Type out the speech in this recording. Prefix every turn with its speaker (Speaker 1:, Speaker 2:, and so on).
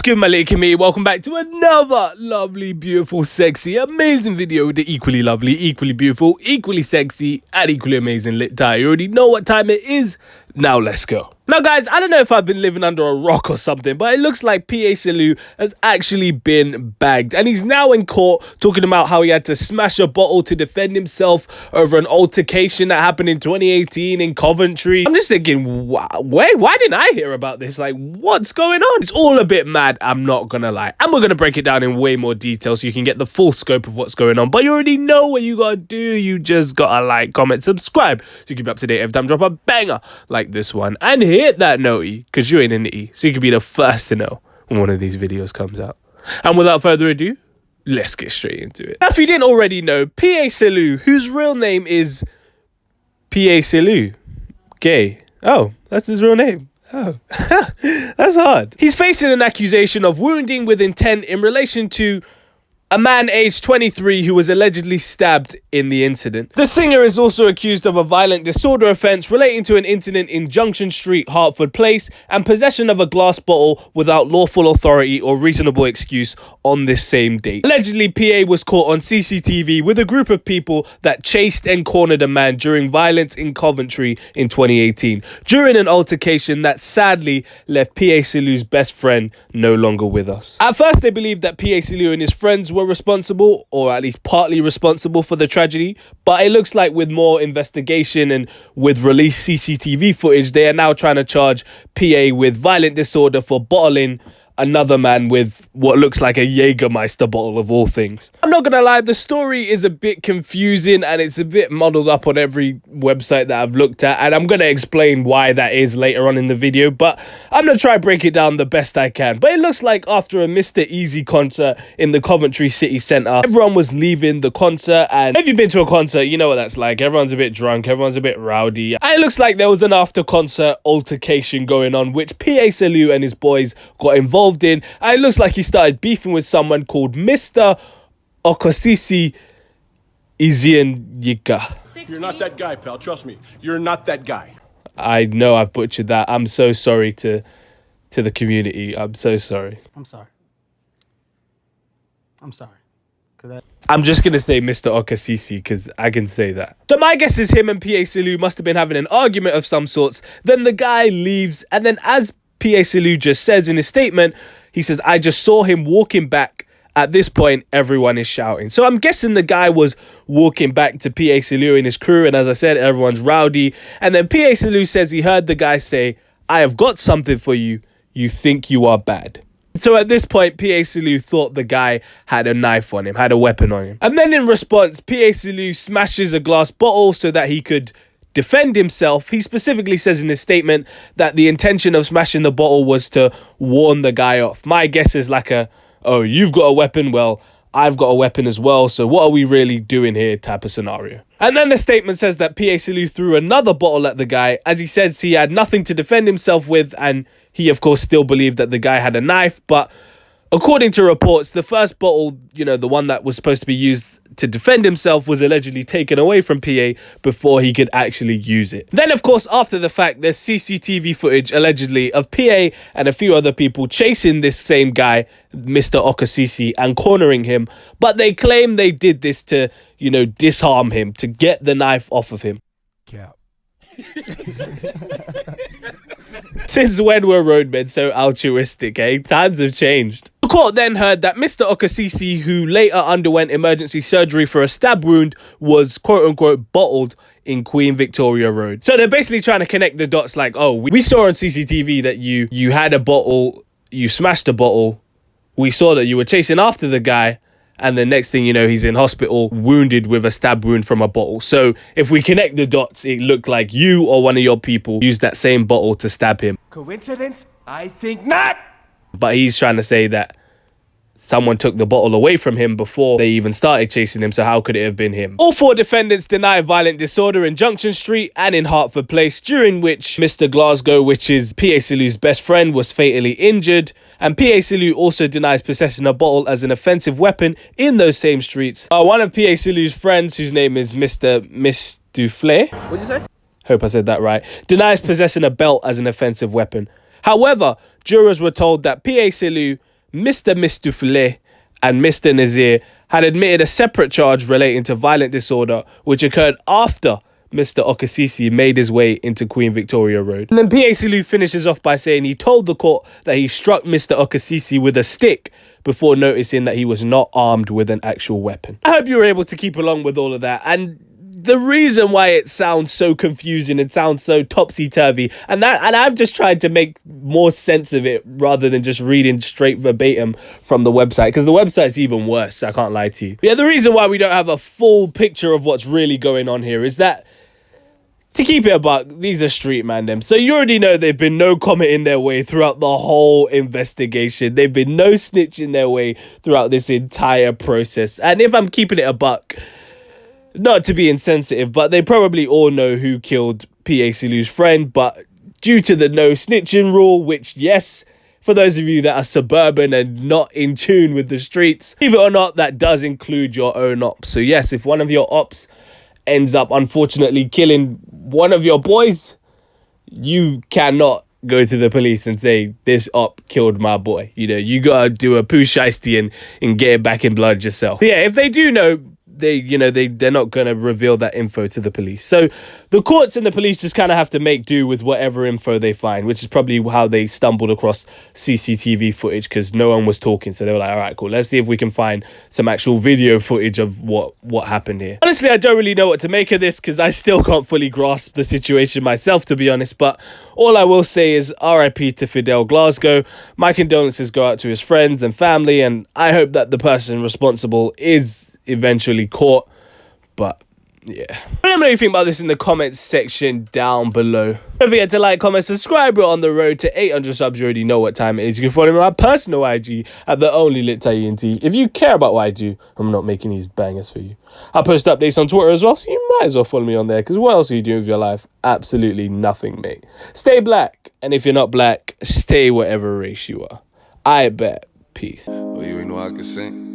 Speaker 1: What's good, my little community? Welcome back to another lovely, beautiful, sexy, amazing video with the equally lovely, equally beautiful, equally sexy, and equally amazing lit tie. You already know what time it is. Now let's go. Now guys, I don't know if I've been living under a rock or something, but it looks like PA SALIEU has actually been bagged. And he's now in court talking about how he had to smash a bottle to defend himself over an altercation that happened in 2018 in Coventry. I'm just thinking, why didn't I hear about this? Like, what's going on? It's all a bit mad, I'm not gonna lie. And we're gonna break it down in way more detail so you can get the full scope of what's going on. But you already know what you gotta do. You just gotta like, comment, subscribe so you can be up to date every time I drop a banger like this one. And hit that noti, because you ain't an E, so you can be the first to know when one of these videos comes out. And without further ado, let's get straight into it. If you didn't already know, PA SALIEU, whose real name is PA SALIEU, gay. Oh, that's his real name. Oh, that's hard. He's facing an accusation of wounding with intent in relation to a man aged 23 who was allegedly stabbed in the incident. The singer is also accused of a violent disorder offence relating to an incident in Junction Street, Hertford Place, and possession of a glass bottle without lawful authority or reasonable excuse on this same date. Allegedly, PA was caught on CCTV with a group of people that chased and cornered a man during violence in Coventry in 2018, during an altercation that sadly left PA SALIEU's best friend no longer with us. At first, they believed that PA SALIEU and his friends were responsible, or at least partly responsible, for the tragedy, but it looks like with more investigation and with released CCTV footage, they are now trying to charge PA with violent disorder for bottling another man with what looks like a Jägermeister bottle of all things. I'm not gonna lie, the story is a bit confusing and it's a bit muddled up on every website that I've looked at, and I'm gonna explain why that is later on in the video, but I'm gonna try to break it down the best I can. But it looks like after a Mr. Easy concert in the Coventry City Centre, everyone was leaving the concert, and if you've been to a concert, you know what that's like. Everyone's a bit drunk, everyone's a bit rowdy, and it looks like there was an after-concert altercation going on, which PA SALIEU and his boys got involved in, and it looks like he started beefing with someone called Mr. Okasisi Izianyika.
Speaker 2: You're not that guy, pal. Trust me. You're not that guy.
Speaker 1: I know I've butchered that. I'm so sorry to the community. I'm so sorry.
Speaker 3: I'm sorry.
Speaker 1: I'm just going to say Mr. Okasisi because I can say that. So my guess is him and PA SALIEU must have been having an argument of some sorts. Then the guy leaves, and then as PA SALIEU just says in his statement, he says, I just saw him walking back. At this point, everyone is shouting. So I'm guessing the guy was walking back to PA SALIEU and his crew, and as I said, everyone's rowdy. And then PA SALIEU says he heard the guy say, I have got something for you. You think you are bad. So at this point, PA SALIEU thought the guy had a knife on him, had a weapon on him. And then in response, PA SALIEU smashes a glass bottle so that he could defend himself. He specifically says in his statement that the intention of smashing the bottle was to warn the guy off. My guess is like oh, you've got a weapon, well, I've got a weapon as well, so what are we really doing here type of scenario. And then the statement says that PA SALIEU threw another bottle at the guy, as he says he had nothing to defend himself with, and he of course still believed that the guy had a knife. But according to reports, the first bottle, you know, the one that was supposed to be used to defend himself, was allegedly taken away from PA before he could actually use it. Then, of course, after the fact, there's CCTV footage, allegedly, of PA and a few other people chasing this same guy, Mr. Okasisi, and cornering him. But they claim they did this to, you know, disarm him, to get the knife off of him.
Speaker 2: Cap.
Speaker 1: Since when were roadmen so altruistic, eh? Times have changed. The court then heard that Mr. Okasisi, who later underwent emergency surgery for a stab wound, was quote-unquote bottled in Queen Victoria Road. So they're basically trying to connect the dots like, oh, we saw on CCTV that you had a bottle, you smashed a bottle, we saw that you were chasing after the guy, and the next thing you know, he's in hospital, wounded with a stab wound from a bottle. So if we connect the dots, it looked like you or one of your people used that same bottle to stab him.
Speaker 2: Coincidence? I think not.
Speaker 1: But he's trying to say that someone took the bottle away from him before they even started chasing him, so how could it have been him? All four defendants deny violent disorder in Junction Street and in Hertford Place, during which Mr. Glasgow, which is PA SALIEU's best friend, was fatally injured. And PA SALIEU also denies possessing a bottle as an offensive weapon in those same streets. One of PA SALIEU's friends, whose name is Mr. Duflé,
Speaker 2: What'd you say?
Speaker 1: hope I said that right, denies possessing a belt as an offensive weapon. However, jurors were told that PA SALIEU Mr. Mistoufle and Mr. Nazir had admitted a separate charge relating to violent disorder, which occurred after Mr. Okasisi made his way into Queen Victoria Road. And then PA Salieù finishes off by saying he told the court that he struck Mr. Okasisi with a stick before noticing that he was not armed with an actual weapon. I hope you were able to keep along with all of that. And the reason why it sounds so confusing and sounds so topsy-turvy, and I've just tried to make more sense of it rather than just reading straight verbatim from the website, because the website's even worse, I can't lie to you. But yeah, the reason why we don't have a full picture of what's really going on here is that, to keep it a buck, these are street man them. So you already know they've been no comment in their way throughout the whole investigation. They've been no snitch in their way throughout this entire process. And if I'm keeping it a buck, not to be insensitive, but they probably all know who killed PA Salieu's friend. But due to the no snitching rule, which, yes, for those of you that are suburban and not in tune with the streets, believe it or not, that does include your own ops. So yes, if one of your ops ends up unfortunately killing one of your boys, you cannot go to the police and say, this op killed my boy. You know, you gotta do a poo shiesty and get it back in blood yourself. But yeah, if they do know, they're not going to reveal that info to the police. So the courts and the police just kind of have to make do with whatever info they find, which is probably how they stumbled across CCTV footage, because no one was talking. So they were like, all right, cool, let's see if we can find some actual video footage of what happened here. Honestly, I don't really know what to make of this, because I still can't fully grasp the situation myself, to be honest. But all I will say is RIP to Fidel Glasgow. My condolences go out to his friends and family, and I hope that the person responsible is eventually caught. But yeah, let me know what you think about this in the comments section down below. Don't forget to like, comment, subscribe. We're on the road to 800 subs. You already know what time it is. You can follow me on my personal IG at the only lit ENT. If you care about what I do, I'm not making these bangers for you. I post updates on Twitter as well, so you might as well follow me on there, because what else are you doing with your life? Absolutely nothing, mate. Stay black, and if you're not black, stay whatever race you are. I bet. Peace.
Speaker 3: Well, you ain't know I could sing.